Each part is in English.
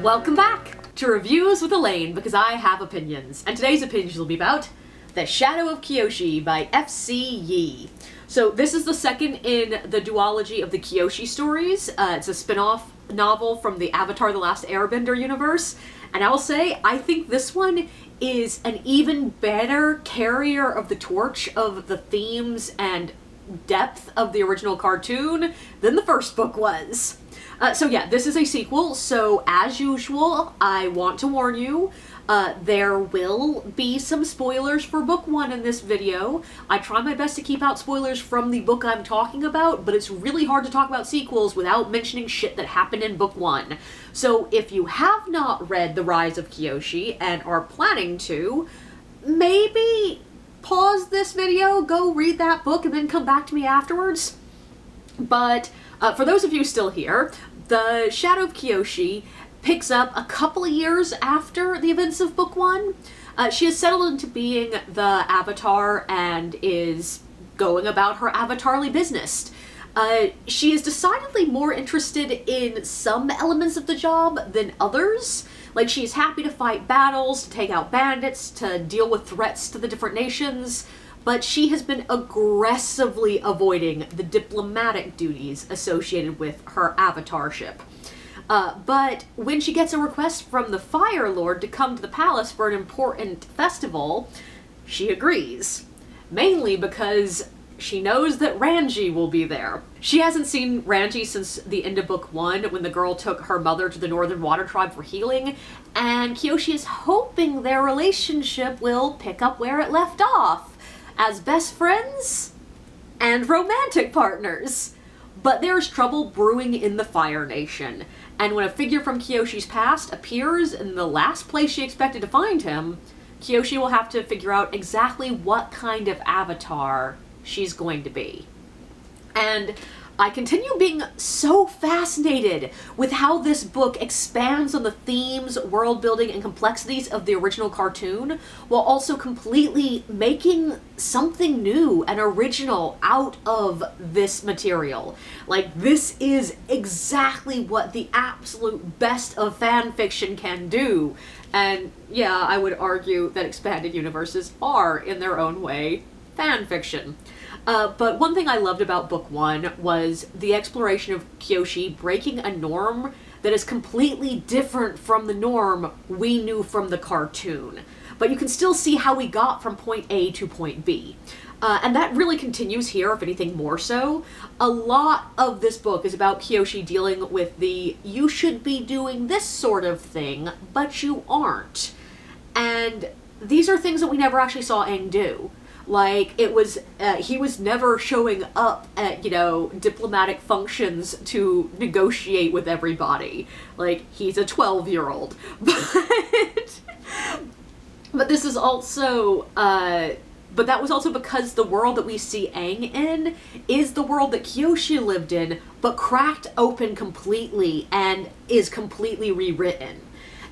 Welcome back to Reviews with Elaine, because I have opinions. And today's opinions will be about The Shadow of Kyoshi by F.C. Yee. So this is the second in the duology of the Kyoshi stories. It's a spin-off novel from the Avatar: The Last Airbender universe. And I will say, I think this one is an even better carrier of the torch of the themes and depth of the original cartoon than the first book was. So yeah, this is a sequel, so as usual, I want to warn you, there will be some spoilers for book one in this video. I try my best to keep out spoilers from the book I'm talking about, but it's really hard to talk about sequels without mentioning shit that happened in book one. So if you have not read The Rise of Kyoshi and are planning to, maybe pause this video, go read that book, and then come back to me afterwards. But for those of you still here, The Shadow of Kyoshi picks up a couple of years after the events of book one. She has settled into being the Avatar and is going about her Avatarly business. She is decidedly more interested in some elements of the job than others. Like, she's happy to fight battles, to take out bandits, to deal with threats to the different nations, but she has been aggressively avoiding the diplomatic duties associated with her avatarship. But when she gets a request from the Fire Lord to come to the palace for an important festival, she agrees. Mainly because she knows that Ranji will be there. She hasn't seen Ranji since the end of book one, when the girl took her mother to the Northern Water Tribe for healing, and Kyoshi is hoping their relationship will pick up where it left off, as best friends and romantic partners. But there's trouble brewing in the Fire Nation, and when a figure from Kyoshi's past appears in the last place she expected to find him, Kyoshi will have to figure out exactly what kind of avatar she's going to be. And I continue being so fascinated with how this book expands on the themes, world building, and complexities of the original cartoon, while also completely making something new and original out of this material. Like, this is exactly what the absolute best of fan fiction can do. And yeah, I would argue that expanded universes are, in their own way, fan fiction. But one thing I loved about book one was the exploration of Kyoshi breaking a norm that is completely different from the norm we knew from the cartoon. But you can still see how we got from point A to point B. And that really continues here, if anything more so. A lot of this book is about Kyoshi dealing with the you should be doing this sort of thing, but you aren't. And these are things that we never actually saw Aang do. Like, it was, he was never showing up at, diplomatic functions to negotiate with everybody. Like, he's a 12-year-old. But this is also, but that was also because the world that we see Aang in is the world that Kyoshi lived in, but cracked open completely and is completely rewritten.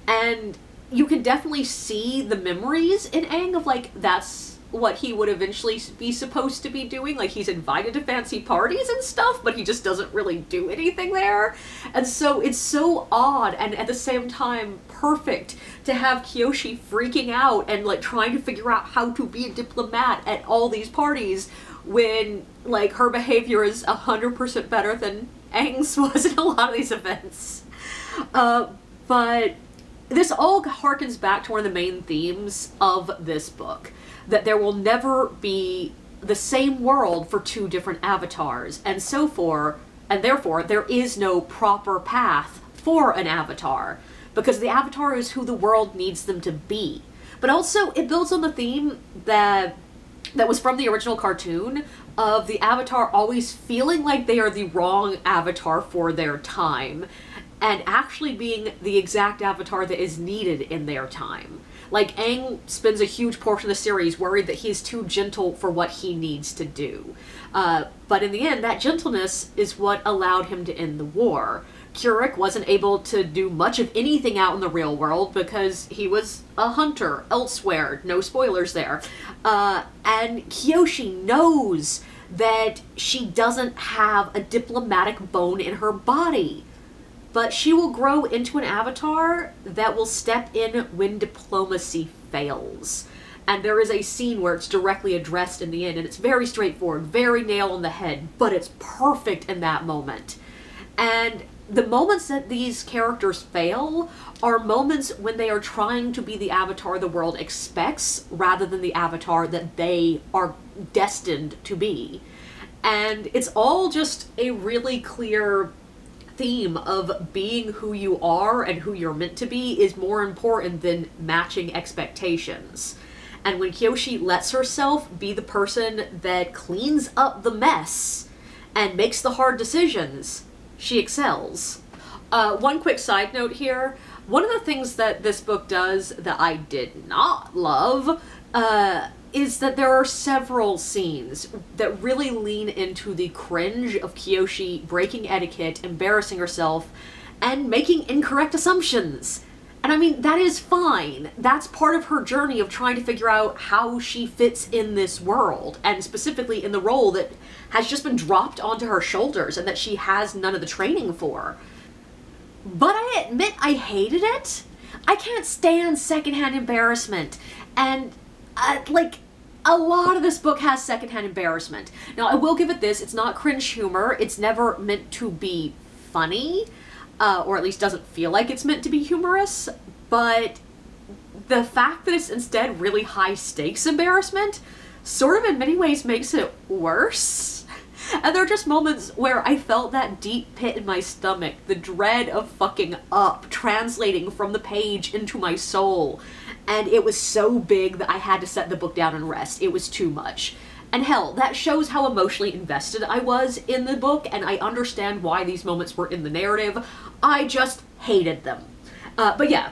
And you can definitely see the memories in Aang of, like, that's what he would eventually be supposed to be doing. Like, he's invited to fancy parties and stuff, but he just doesn't really do anything there. And so it's so odd and at the same time perfect to have Kyoshi freaking out and, like, trying to figure out how to be a diplomat at all these parties when, like, her behavior is 100% better than Aang's was in a lot of these events. But this all harkens back to one of the main themes of this book, that there will never be the same world for two different avatars, and therefore there is no proper path for an avatar, because the avatar is who the world needs them to be. But also, it builds on the theme that was from the original cartoon, of the avatar always feeling like they are the wrong avatar for their time, and actually being the exact avatar that is needed in their time. Like, Aang spends a huge portion of the series worried that he's too gentle for what he needs to do. But in the end, that gentleness is what allowed him to end the war. Keurig wasn't able to do much of anything out in the real world because he was a hunter elsewhere. No spoilers there. And Kyoshi knows that she doesn't have a diplomatic bone in her body. but she will grow into an avatar that will step in when diplomacy fails. And there is a scene where it's directly addressed in the end, and it's very straightforward, very nail on the head, but it's perfect in that moment. And the moments that these characters fail are moments when they are trying to be the avatar the world expects rather than the avatar that they are destined to be. And it's all just a really clear theme of being who you are and who you're meant to be is more important than matching expectations. And when Kyoshi lets herself be the person that cleans up the mess and makes the hard decisions, she excels. One quick side note here. One of the things that this book does that I did not love is that there are several scenes that really lean into the cringe of Kyoshi breaking etiquette, embarrassing herself, and making incorrect assumptions. And I mean, that is fine. That's part of her journey of trying to figure out how she fits in this world, and specifically in the role that has just been dropped onto her shoulders and that she has none of the training for. But I admit I hated it. I can't stand secondhand embarrassment. And, a lot of this book has secondhand embarrassment. Now, I will give it this. It's not cringe humor. It's never meant to be funny. Or at least doesn't feel like it's meant to be humorous, but the fact that it's instead really high stakes embarrassment sort of in many ways makes it worse. And there are just moments where I felt that deep pit in my stomach, the dread of fucking up, translating from the page into my soul, and it was so big that I had to set the book down and rest. It was too much. And hell, that shows how emotionally invested I was in the book, and I understand why these moments were in the narrative. I just hated them. But yeah,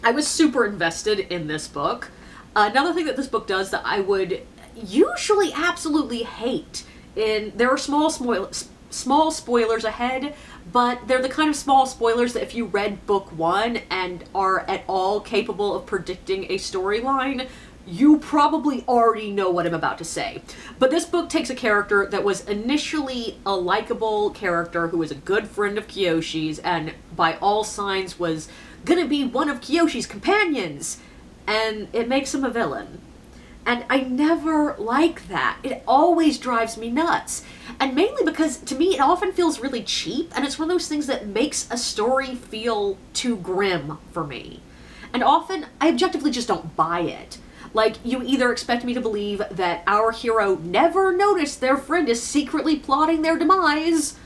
I was super invested in this book. Another thing that this book does that I would usually absolutely hate, there are small spoilers ahead, but they're the kind of small spoilers that if you read book one and are at all capable of predicting a storyline, you probably already know what I'm about to say. But this book takes a character that was initially a likable character who was a good friend of Kyoshi's and by all signs was gonna be one of Kyoshi's companions, and it makes him a villain. And I never like that. It always drives me nuts. And mainly because, to me, it often feels really cheap, and it's one of those things that makes a story feel too grim for me. And often, I objectively just don't buy it. Like, you either expect me to believe that our hero never noticed their friend is secretly plotting their demise,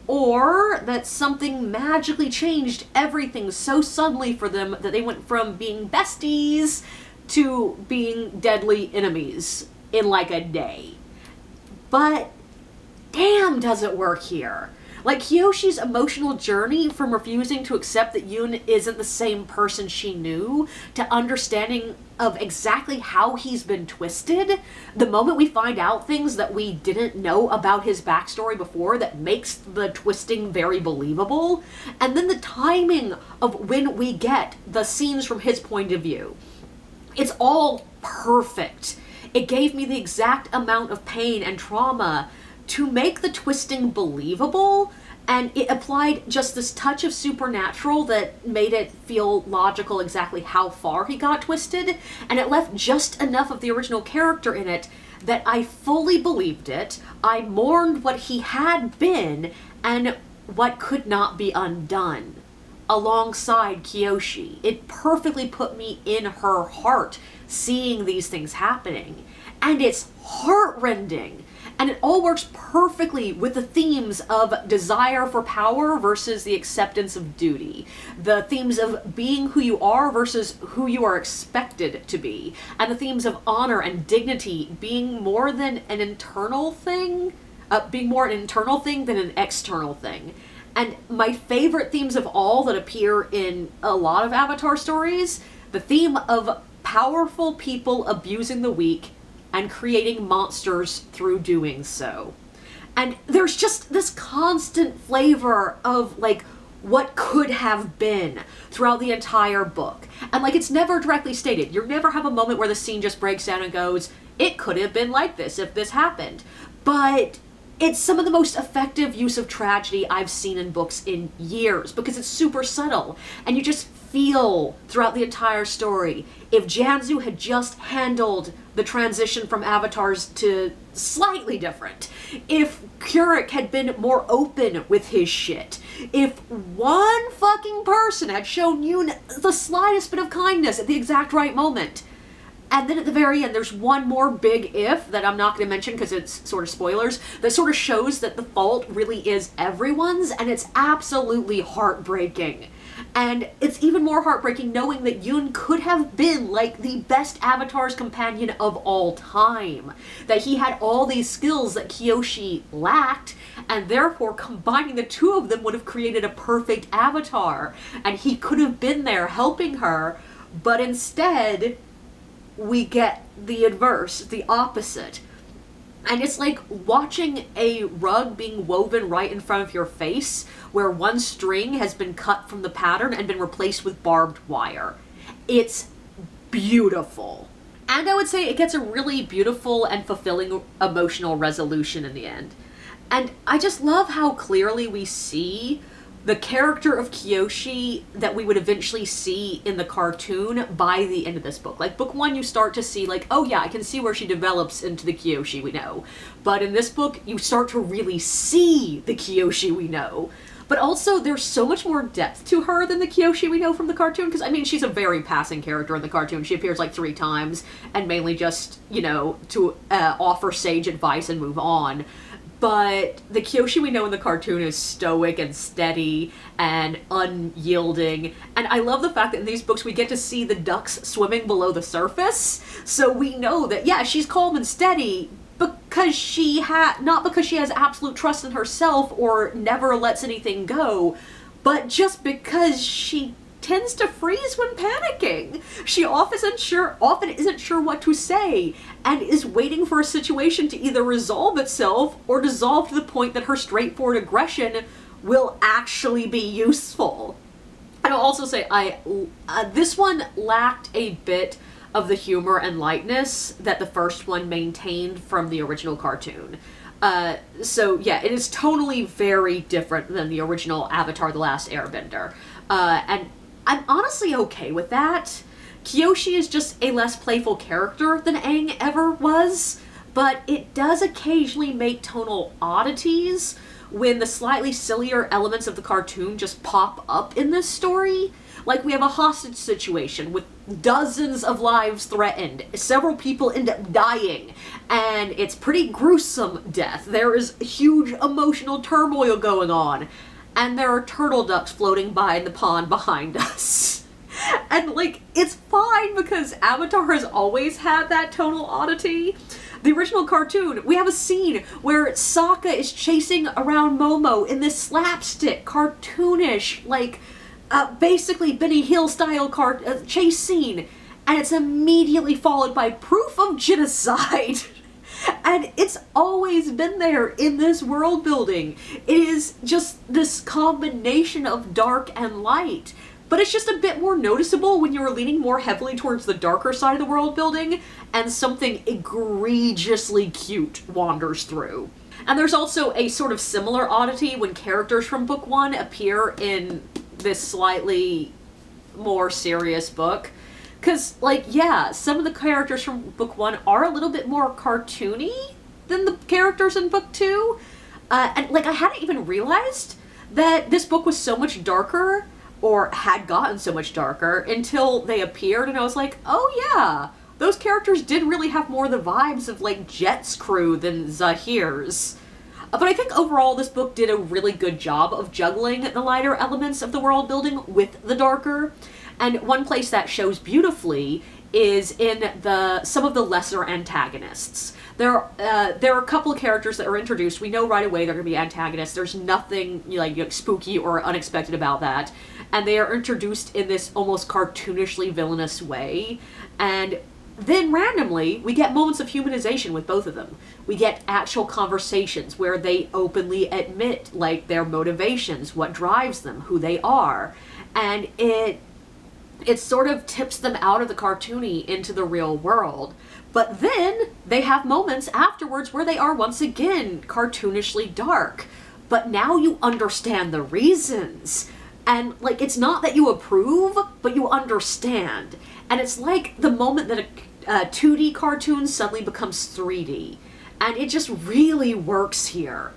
or that something magically changed everything so suddenly for them that they went from being besties to being deadly enemies in like a day. But damn, does it work here. Like, Kyoshi's emotional journey from refusing to accept that Yoon isn't the same person she knew, to understanding of exactly how he's been twisted, the moment we find out things that we didn't know about his backstory before that makes the twisting very believable, and then the timing of when we get the scenes from his point of view. It's all perfect. It gave me the exact amount of pain and trauma to make the twisting believable, and it applied just this touch of supernatural that made it feel logical exactly how far he got twisted, and it left just enough of the original character in it that I fully believed it. I mourned what he had been and what could not be undone alongside Kyoshi. It perfectly put me in her heart seeing these things happening, and it's heartrending. And it all works perfectly with the themes of desire for power versus the acceptance of duty. The themes of being who you are versus who you are expected to be. And the themes of honor and dignity being more than an internal thing, than an external thing. And my favorite themes of all that appear in a lot of Avatar stories, the theme of powerful people abusing the weak and creating monsters through doing so. And there's just this constant flavor of, like, what could have been throughout the entire book. And, like, it's never directly stated. You never have a moment where the scene just breaks down and goes, it could have been like this if this happened. But it's some of the most effective use of tragedy I've seen in books in years, because it's super subtle, and you just feel throughout the entire story. If Janzu had just handled the transition from avatars to slightly different, if Keurig had been more open with his shit, if one fucking person had shown Yoon the slightest bit of kindness at the exact right moment. And then at the very end, there's one more big if that I'm not going to mention because it's sort of spoilers, that sort of shows that the fault really is everyone's, and it's absolutely heartbreaking. And it's even more heartbreaking knowing that Yoon could have been like the best Avatar's companion of all time. That he had all these skills that Kyoshi lacked, and therefore combining the two of them would have created a perfect Avatar. And he could have been there helping her, but instead we get the adverse, the opposite. And it's like watching a rug being woven right in front of your face, where one string has been cut from the pattern and been replaced with barbed wire. It's beautiful. And I would say it gets a really beautiful and fulfilling emotional resolution in the end. And I just love how clearly we see the character of Kyoshi that we would eventually see in the cartoon by the end of this book. Like, book one, you start to see, like, oh yeah, I can see where she develops into the Kyoshi we know. But in this book, you start to really see the Kyoshi we know. But also, there's so much more depth to her than the Kyoshi we know from the cartoon, because, I mean, she's a very passing character in the cartoon. She appears, like, 3 times, and mainly just, you know, to offer sage advice and move on. But the Kyoshi we know in the cartoon is stoic and steady and unyielding. And I love the fact that in these books we get to see the ducks swimming below the surface. So we know that, yeah, she's calm and steady because not because she has absolute trust in herself or never lets anything go, but just because she tends to freeze when panicking. She often isn't sure what to say, and is waiting for a situation to either resolve itself or dissolve to the point that her straightforward aggression will actually be useful. And I'll also say, this one lacked a bit of the humor and lightness that the first one maintained from the original cartoon. So yeah, it is tonally very different than the original Avatar: The Last Airbender. And I'm honestly okay with that. Kyoshi is just a less playful character than Aang ever was, but it does occasionally make tonal oddities when the slightly sillier elements of the cartoon just pop up in this story. Like, we have a hostage situation with dozens of lives threatened. Several people end up dying, and it's pretty gruesome death. There is huge emotional turmoil going on. And there are turtle ducks floating by in the pond behind us. And, like, it's fine because Avatar has always had that tonal oddity. The original cartoon, we have a scene where Sokka is chasing around Momo in this slapstick, cartoonish, like, basically Benny Hill style chase scene. And it's immediately followed by proof of genocide. And it's always been there in this world building. It is just this combination of dark and light. But it's just a bit more noticeable when you're leaning more heavily towards the darker side of the world building and something egregiously cute wanders through. And there's also a sort of similar oddity when characters from book one appear in this slightly more serious book. Because, like, yeah, some of the characters from book one are a little bit more cartoony than the characters in book two. And, like, I hadn't even realized that this book was so much darker, or had gotten so much darker, until they appeared, and I was like, oh yeah, those characters did really have more the vibes of, like, Jet's crew than Zahir's. But I think overall this book did a really good job of juggling the lighter elements of the world building with the darker. And one place that shows beautifully is in some of the lesser antagonists. There are a couple of characters that are introduced. We know right away they're going to be antagonists. There's nothing like spooky or unexpected about that. And they are introduced in this almost cartoonishly villainous way. And then randomly, we get moments of humanization with both of them. We get actual conversations where they openly admit, like, their motivations, what drives them, who they are. And it sort of tips them out of the cartoony into the real world. But then they have moments afterwards where they are once again cartoonishly dark. But now you understand the reasons. And, like, it's not that you approve, but you understand. And it's like the moment that a 2D cartoon suddenly becomes 3D. And it just really works here.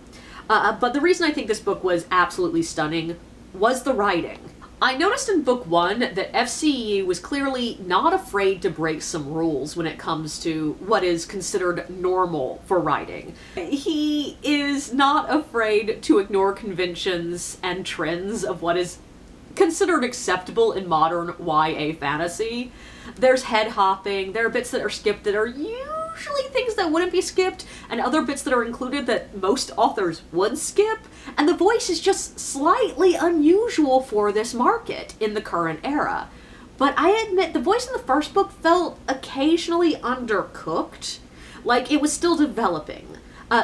But the reason I think this book was absolutely stunning was the writing. I noticed in book 1 that FCE was clearly not afraid to break some rules when it comes to what is considered normal for writing. He is not afraid to ignore conventions and trends of what is considered acceptable in modern YA fantasy. There's head hopping, there are bits that are skipped that are usually things that wouldn't be skipped, and other bits that are included that most authors would skip, and the voice is just slightly unusual for this market in the current era. But I admit, the voice in the first book felt occasionally undercooked, like it was still developing.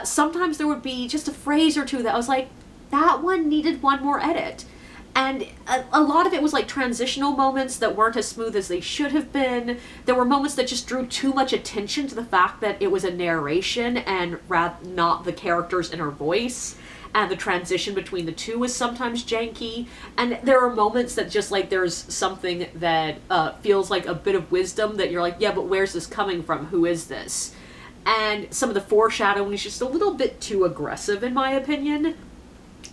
Sometimes there would be just a phrase or two that I was like, that one needed one more edit. And a lot of it was like transitional moments that weren't as smooth as they should have been. There were moments that just drew too much attention to the fact that it was a narration and not the character's inner voice. And the transition between the two was sometimes janky. And there are moments that just like there's something that feels like a bit of wisdom that you're like, yeah, but where's this coming from? Who is this? And some of the foreshadowing is just a little bit too aggressive in my opinion.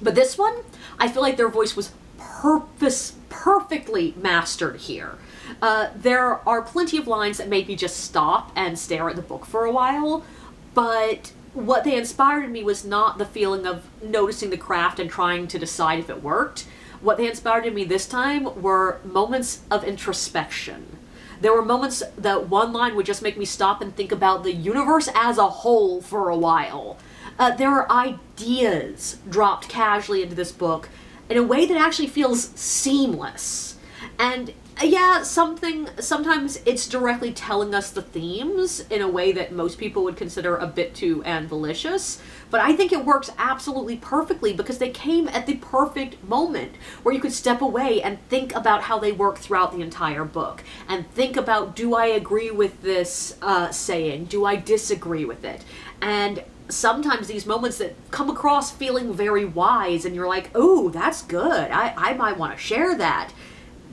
But this one, I feel like their voice was perfectly mastered here. There are plenty of lines that made me just stop and stare at the book for a while, but what they inspired in me was not the feeling of noticing the craft and trying to decide if it worked. What they inspired in me this time were moments of introspection. There were moments that one line would just make me stop and think about the universe as a whole for a while. There are ideas dropped casually into this book in a way that actually feels seamless. And yeah, sometimes it's directly telling us the themes in a way that most people would consider a bit too ambitious, but I think it works absolutely perfectly because they came at the perfect moment where you could step away and think about how they work throughout the entire book, and think about, do I agree with this saying? Do I disagree with it? And sometimes these moments that come across feeling very wise and you're like, oh, that's good, I might want to share that.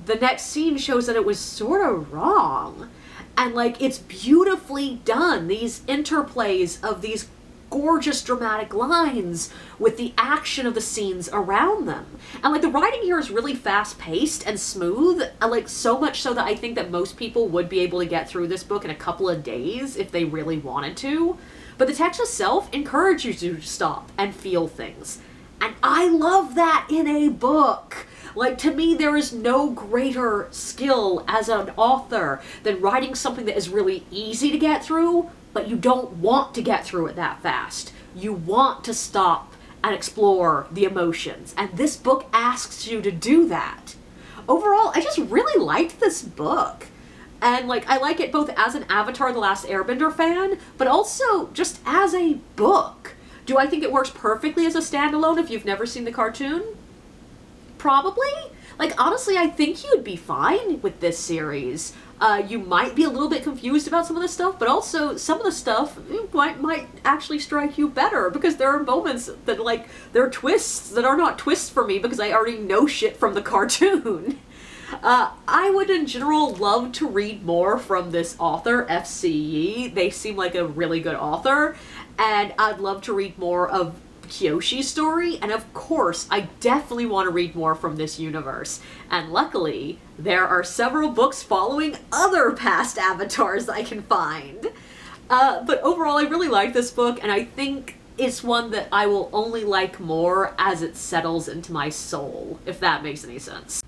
The next scene shows that it was sort of wrong. And like, it's beautifully done. These interplays of these gorgeous dramatic lines with the action of the scenes around them. And like, the writing here is really fast paced and smooth, and like so much so that I think that most people would be able to get through this book in a couple of days if they really wanted to. But the text itself encourages you to stop and feel things. And I love that in a book. Like, to me, there is no greater skill as an author than writing something that is really easy to get through, but you don't want to get through it that fast. You want to stop and explore the emotions. And this book asks you to do that. Overall, I just really liked this book. And, like, I like it both as an Avatar: The Last Airbender fan, but also just as a book. Do I think it works perfectly as a standalone if you've never seen the cartoon? Probably. Like, honestly, I think you'd be fine with this series. You might be a little bit confused about some of the stuff, but also some of the stuff might actually strike you better, because there are moments that, like, there are twists that are not twists for me because I already know shit from the cartoon. I would in general love to read more from this author, FCE. They seem like a really good author, and I'd love to read more of Kyoshi's story, and of course, I definitely want to read more from this universe. And luckily, there are several books following other past avatars I can find. But overall, I really like this book, and I think it's one that I will only like more as it settles into my soul, if that makes any sense.